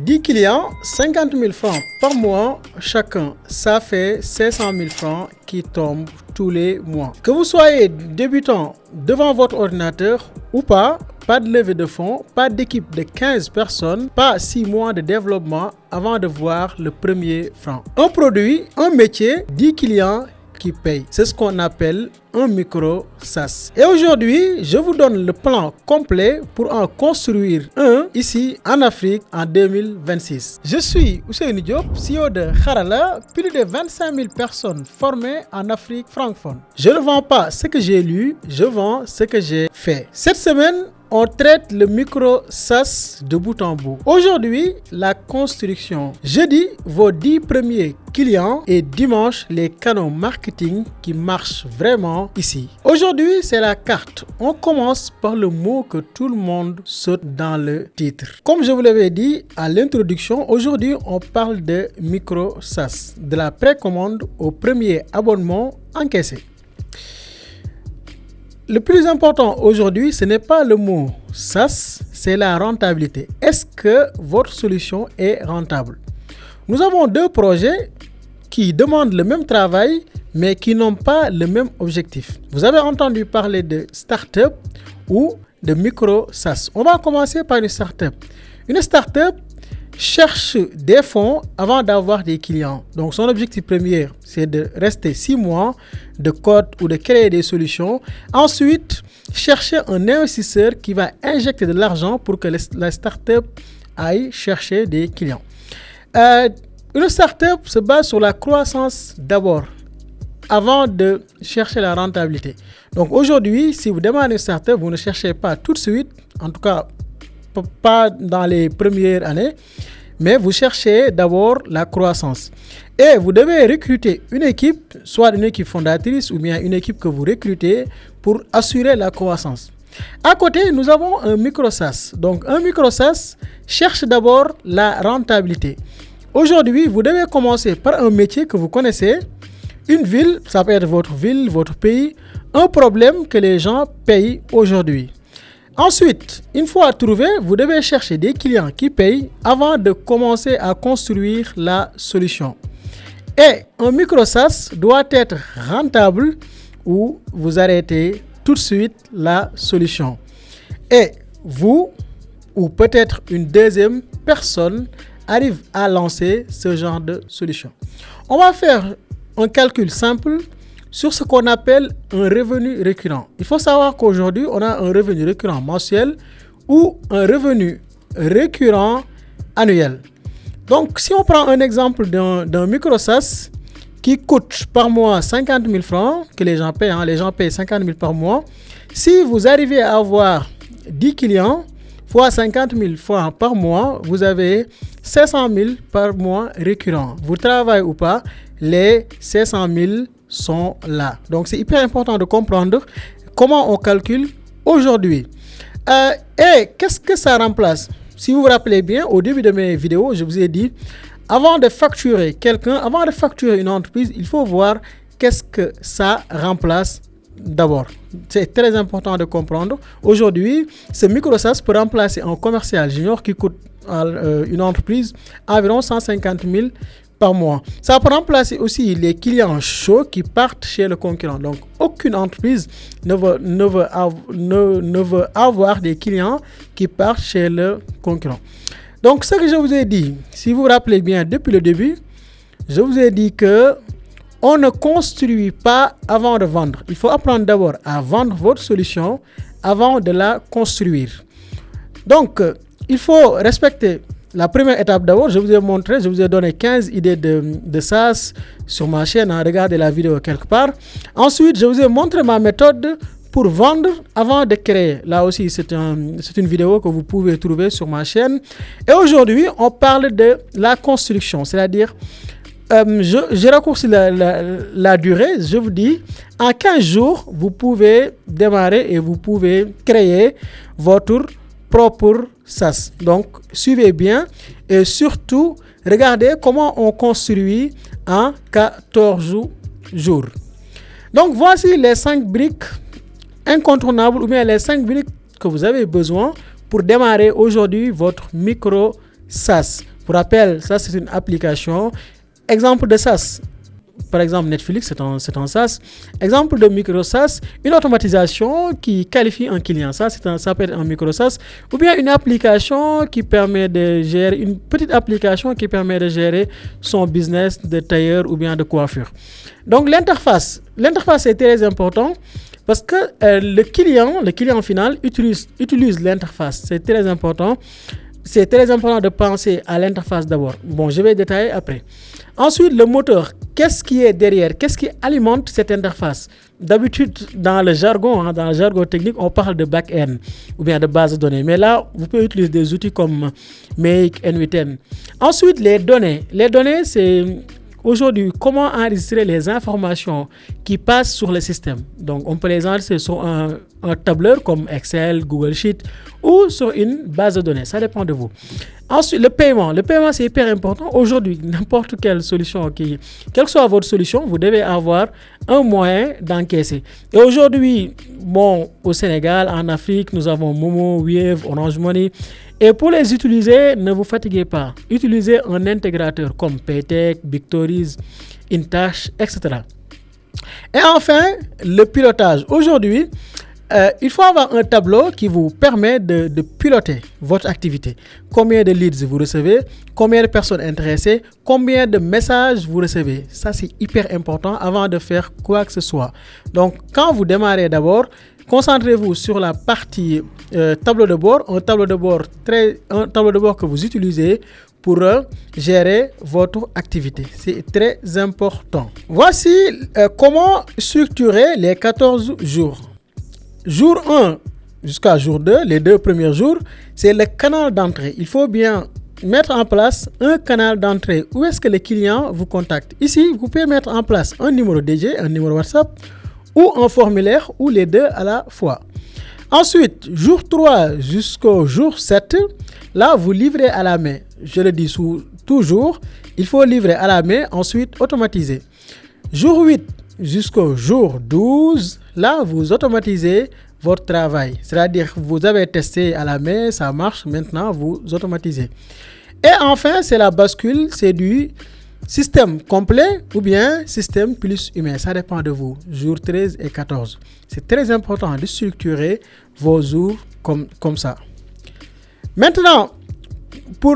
10 clients, 50 000 francs par mois chacun. Ça fait 500 000 francs qui tombent tous les mois. Que vous soyez débutant devant votre ordinateur ou pas de levée de fonds, pas d'équipe de 15 personnes, pas 6 mois de développement avant de voir le premier franc. Un produit, un métier, 10 clients qui payent. C'est ce qu'on appelle un micro SaaS. Et aujourd'hui, je vous donne le plan complet pour en construire un ici en Afrique en 2026. Je suis Ousseynou Diop, CEO de Harala, plus de 25 000 personnes formées en Afrique francophone. Je ne vends pas ce que j'ai lu, je vends ce que j'ai fait. Cette semaine, on traite le micro SaaS de bout en bout. Aujourd'hui, la construction. Jeudi, vos 10 premiers clients et dimanche, les canaux marketing qui marchent vraiment ici. Aujourd'hui, c'est la carte. On commence par le mot que tout le monde saute dans le titre. Comme je vous l'avais dit à l'introduction, aujourd'hui, on parle de micro SaaS, de la précommande au premier abonnement encaissé. Le plus important aujourd'hui, ce n'est pas le mot SaaS, c'est la rentabilité. Est-ce que votre solution est rentable? Nous avons deux projets qui demandent le même travail, mais qui n'ont pas le même objectif. Vous avez entendu parler de start-up ou de micro SaaS. On va commencer par une start-up. Une start-up cherche des fonds avant d'avoir des clients. Donc, son objectif premier, c'est de rester 6 mois de code ou de créer des solutions. Ensuite, chercher un investisseur qui va injecter de l'argent pour que la startup aille chercher des clients. Une startup se base sur la croissance d'abord, avant de chercher la rentabilité. Donc, aujourd'hui, si vous demandez une startup, vous ne cherchez pas tout de suite, en tout cas, pas dans les premières années, mais vous cherchez d'abord la croissance. Et vous devez recruter une équipe, soit une équipe fondatrice ou bien une équipe que vous recrutez pour assurer la croissance. À côté, nous avons un micro SaaS. Donc, un micro SaaS cherche d'abord la rentabilité. Aujourd'hui, vous devez commencer par un métier que vous connaissez, une ville, ça peut être votre ville, votre pays, un problème que les gens payent aujourd'hui. Ensuite, une fois trouvé, vous devez chercher des clients qui payent avant de commencer à construire la solution. Et un micro SaaS doit être rentable ou vous arrêtez tout de suite la solution. Et vous, ou peut-être une deuxième personne, arrive à lancer ce genre de solution. On va faire un calcul simple sur ce qu'on appelle un revenu récurrent. Il faut savoir qu'aujourd'hui, on a un revenu récurrent mensuel ou un revenu récurrent annuel. Donc, si on prend un exemple d'un micro SaaS qui coûte par mois 50 000 francs, que les gens payent, les gens payent 50 000 par mois, si vous arrivez à avoir 10 clients fois 50 000 francs par mois, vous avez 500 000 par mois récurrent. Vous travaillez ou pas, les 500 000 sont là. Donc, c'est hyper important de comprendre comment on calcule aujourd'hui. Et qu'est-ce que ça remplace? Si vous vous rappelez bien, au début de mes vidéos, je vous ai dit, avant de facturer quelqu'un, avant de facturer une entreprise, il faut voir qu'est-ce que ça remplace d'abord. C'est très important de comprendre. Aujourd'hui, ce micro SaaS peut remplacer un commercial junior qui coûte à une entreprise environ 150 000 par mois. Ça peut remplacer aussi les clients chauds qui partent chez le concurrent. Donc, aucune entreprise ne veut avoir des clients qui partent chez le concurrent. Donc, ce que je vous ai dit, si vous vous rappelez bien depuis le début, je vous ai dit que on ne construit pas avant de vendre. Il faut apprendre d'abord à vendre votre solution avant de la construire. Donc, il faut respecter la première étape d'abord. Je vous ai montré, je vous ai donné 15 idées de SaaS sur ma chaîne. Regardez la vidéo quelque part. Ensuite, je vous ai montré ma méthode pour vendre avant de créer. Là aussi, c'est une vidéo que vous pouvez trouver sur ma chaîne. Et aujourd'hui, on parle de la construction, c'est-à-dire je raccourcis la durée. Je vous dis, en 15 jours, vous pouvez démarrer et vous pouvez créer votre propre SaaS. Donc, suivez bien et surtout, regardez comment on construit en 14 jours. Donc, voici les 5 briques incontournables ou bien les 5 briques que vous avez besoin pour démarrer aujourd'hui votre micro SaaS. Pour rappel, ça c'est une application. Exemple de SaaS. Par exemple, Netflix, c'est un SaaS. Exemple de micro SaaS, une automatisation qui qualifie un client. Ça peut être un micro SaaS. Ou bien une application qui permet de gérer, une petite application qui permet de gérer son business de tailleur ou bien de coiffure. Donc, l'interface est très important parce que le client final utilise l'interface. C'est très important. C'est très important de penser à l'interface d'abord. Bon, je vais détailler après. Ensuite, le moteur. Qu'est-ce qui est derrière? Qu'est-ce qui alimente cette interface? D'habitude, dans le jargon technique, on parle de back-end ou bien de base de données. Mais là, vous pouvez utiliser des outils comme Make, N8N. Ensuite, les données. Les données, c'est aujourd'hui comment enregistrer les informations qui passent sur le système. Donc, on peut les enregistrer sur un tableur comme Excel, Google Sheet ou sur une base de données. Ça dépend de vous. Ensuite, le paiement. Le paiement, c'est hyper important. Aujourd'hui, n'importe quelle solution, quelle que soit votre solution, vous devez avoir un moyen d'encaisser. Et aujourd'hui, au Sénégal, en Afrique, nous avons Momo, Wave, Orange Money. Et pour les utiliser, ne vous fatiguez pas. Utilisez un intégrateur comme Paytech, Bigtories, Intash, etc. Et enfin, le pilotage. Aujourd'hui, il faut avoir un tableau qui vous permet de piloter votre activité. Combien de leads vous recevez, combien de personnes intéressées, combien de messages vous recevez. Ça, c'est hyper important avant de faire quoi que ce soit. Donc, quand vous démarrez d'abord, concentrez-vous sur la partie tableau de bord, un tableau de bord que vous utilisez pour gérer votre activité. C'est très important. Voici comment structurer les 14 jours. Jour 1 jusqu'à jour 2, les 2 premiers jours, c'est le canal d'entrée. Il faut bien mettre en place un canal d'entrée. Où est-ce que le client vous contacte? Ici, vous pouvez mettre en place un numéro dédié, un numéro WhatsApp ou un formulaire ou les deux à la fois. Ensuite, jour 3 jusqu'au jour 7, là, vous livrez à la main. Je le dis toujours, il faut livrer à la main, ensuite automatiser. Jour 8 jusqu'au jour 12, là, vous automatisez votre travail. C'est-à-dire que vous avez testé à la main, ça marche, maintenant vous automatisez. Et enfin, c'est la bascule, c'est du système complet ou bien système plus humain. Ça dépend de vous, jour 13 et 14. C'est très important de structurer vos jours comme ça. Maintenant, pour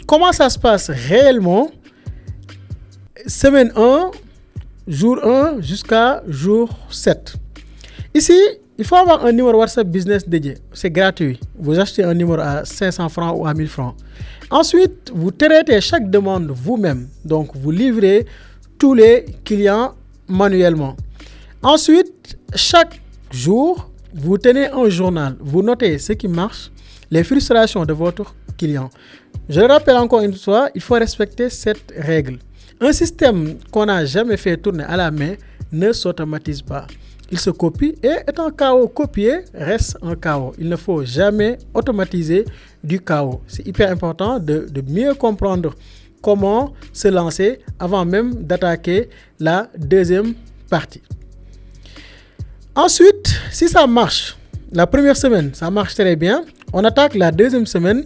comment ça se passe réellement, semaine 1, jour 1 jusqu'à jour 7. Ici, il faut avoir un numéro WhatsApp business dédié. C'est gratuit. Vous achetez un numéro à 500 francs ou à 1000 francs. Ensuite, vous traitez chaque demande vous-même. Donc, vous livrez tous les clients manuellement. Ensuite, chaque jour, vous tenez un journal. Vous notez ce qui marche, les frustrations de votre client. Je le rappelle encore une fois, il faut respecter cette règle. Un système qu'on n'a jamais fait tourner à la main ne s'automatise pas. Il se copie et étant chaos copié, reste un chaos. Il ne faut jamais automatiser du chaos. C'est hyper important de mieux comprendre comment se lancer avant même d'attaquer la deuxième partie. Ensuite, si ça marche, la première semaine, ça marche très bien, on attaque la deuxième semaine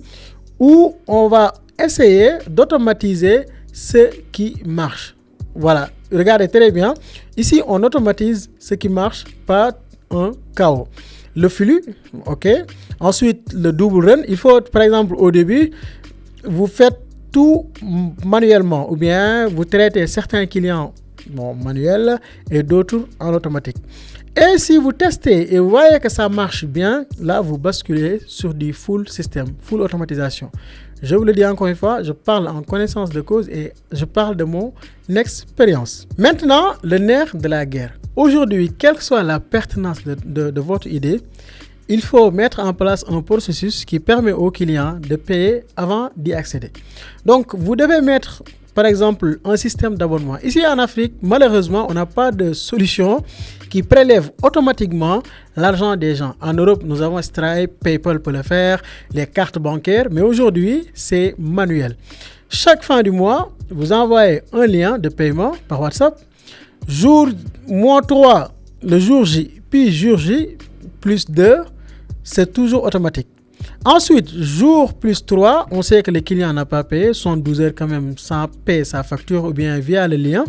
où on va essayer d'automatiser ce qui marche. Voilà, regardez très bien. Ici, on automatise ce qui marche, pas un chaos. Le flux, ok. Ensuite, le double run. Il faut, par exemple, au début, vous faites tout manuellement ou bien vous traitez certains clients manuels et d'autres en automatique. Et si vous testez et vous voyez que ça marche bien, là, vous basculez sur du full système, full automatisation. Je vous le dis encore une fois, je parle en connaissance de cause et je parle de mon expérience. Maintenant, le nerf de la guerre. Aujourd'hui, quelle que soit la pertinence de votre idée, il faut mettre en place un processus qui permet aux clients de payer avant d'y accéder. Donc, vous devez mettre, par exemple, un système d'abonnement. Ici en Afrique, malheureusement, on n'a pas de solution qui prélève automatiquement l'argent des gens. En Europe, nous avons Stripe, PayPal peut le faire, les cartes bancaires, mais aujourd'hui, c'est manuel. Chaque fin du mois, vous envoyez un lien de paiement par WhatsApp. Mois 3, le jour J, puis jour J, plus 2, c'est toujours automatique. Ensuite, jour plus 3, on sait que le client n'a pas payé, son 12 heures quand même sans payer sa facture ou bien via le lien.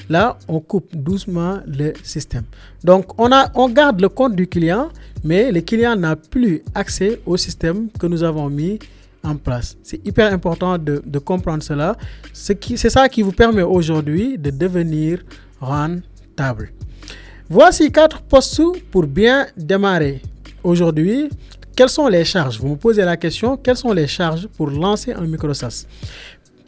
Là, on coupe doucement le système. Donc, on garde le compte du client, mais le client n'a plus accès au système que nous avons mis en place. C'est hyper important de comprendre cela. C'est ça qui vous permet aujourd'hui de devenir rentable. Voici 4 postes pour bien démarrer. Aujourd'hui, quelles sont les charges? Vous me posez la question, quelles sont les charges pour lancer un micro SaaS?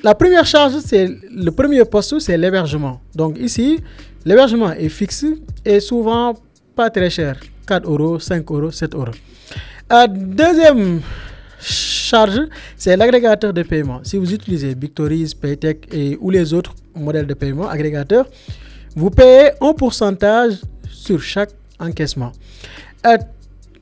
La première charge, le premier poste, c'est l'hébergement. Donc ici, l'hébergement est fixe et souvent pas très cher. 4 euros, 5 euros, 7 euros. Deuxième charge, c'est l'agrégateur de paiement. Si vous utilisez Bigtories, Paytech ou les autres modèles de paiement agrégateurs, vous payez un pourcentage sur chaque encaissement.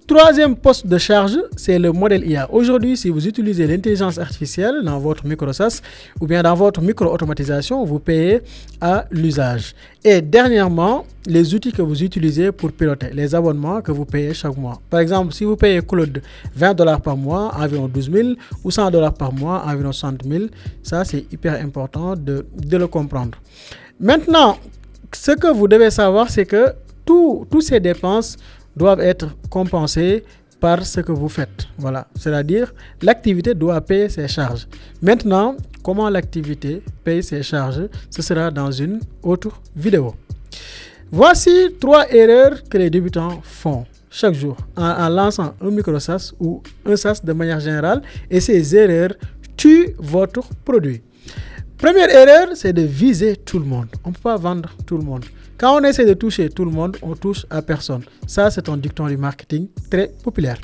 Troisième poste de charge, c'est le modèle IA. Aujourd'hui, si vous utilisez l'intelligence artificielle dans votre micro SaaS ou bien dans votre micro-automatisation, vous payez à l'usage. Et dernièrement, les outils que vous utilisez pour piloter, les abonnements que vous payez chaque mois. Par exemple, si vous payez Claude $20 par mois, environ 12 000, ou $100 par mois, environ 60 000, ça c'est hyper important de le comprendre. Maintenant, ce que vous devez savoir, c'est que toutes ces dépenses doivent être compensées par ce que vous faites. Voilà, c'est-à-dire l'activité doit payer ses charges. Maintenant, comment l'activité paye ses charges, ce sera dans une autre vidéo. Voici 3 erreurs que les débutants font chaque jour en lançant un micro SaaS ou un SaaS de manière générale, et ces erreurs tuent votre produit. Première erreur, c'est de viser tout le monde. On ne peut pas vendre tout le monde. Quand on essaie de toucher tout le monde, on touche à personne. Ça, c'est un dicton du marketing très populaire.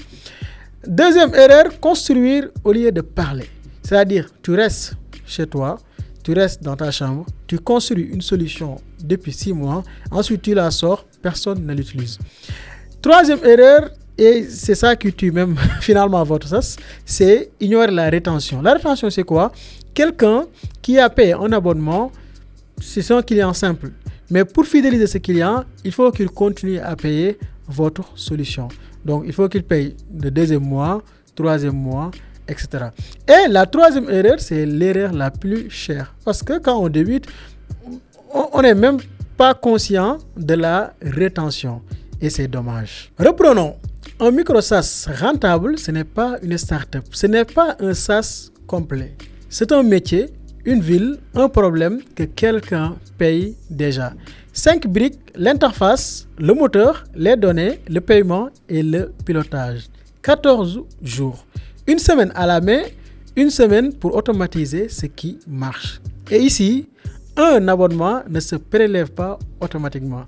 Deuxième erreur, construire au lieu de parler. C'est-à-dire, tu restes chez toi, tu restes dans ta chambre, tu construis une solution depuis 6 mois, ensuite tu la sors, personne ne l'utilise. Troisième erreur, et c'est ça qui tue même finalement votre SaaS, c'est ignorer la rétention. La rétention, c'est quoi? Quelqu'un qui a payé un abonnement, c'est un client simple. Mais pour fidéliser ce client, il faut qu'il continue à payer votre solution. Donc, il faut qu'il paye le deuxième mois, troisième mois, etc. Et la troisième erreur, c'est l'erreur la plus chère. Parce que quand on débute, on n'est même pas conscient de la rétention. Et c'est dommage. Reprenons. Un micro SaaS rentable, ce n'est pas une start-up. Ce n'est pas un SaaS complet. C'est un métier, une ville, un problème que quelqu'un paye déjà. 5 briques, l'interface, le moteur, les données, le paiement et le pilotage. 14 jours. Une semaine à la main, une semaine pour automatiser ce qui marche. Et ici, un abonnement ne se prélève pas automatiquement.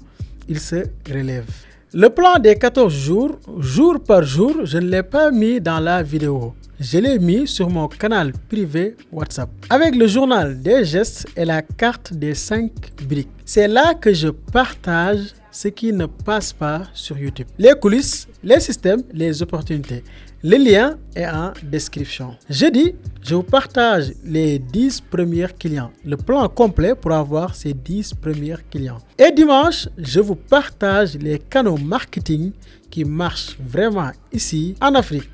Il se relève. Le plan des 14 jours, jour par jour, je ne l'ai pas mis dans la vidéo. Je l'ai mis sur mon canal privé WhatsApp avec le journal des gestes et la carte des 5 briques. C'est là que je partage ce qui ne passe pas sur YouTube. Les coulisses, les systèmes, les opportunités. Le lien est en description. Jeudi, je vous partage les 10 premiers clients, le plan complet pour avoir ces 10 premiers clients. Et dimanche, je vous partage les canaux marketing qui marchent vraiment ici en Afrique.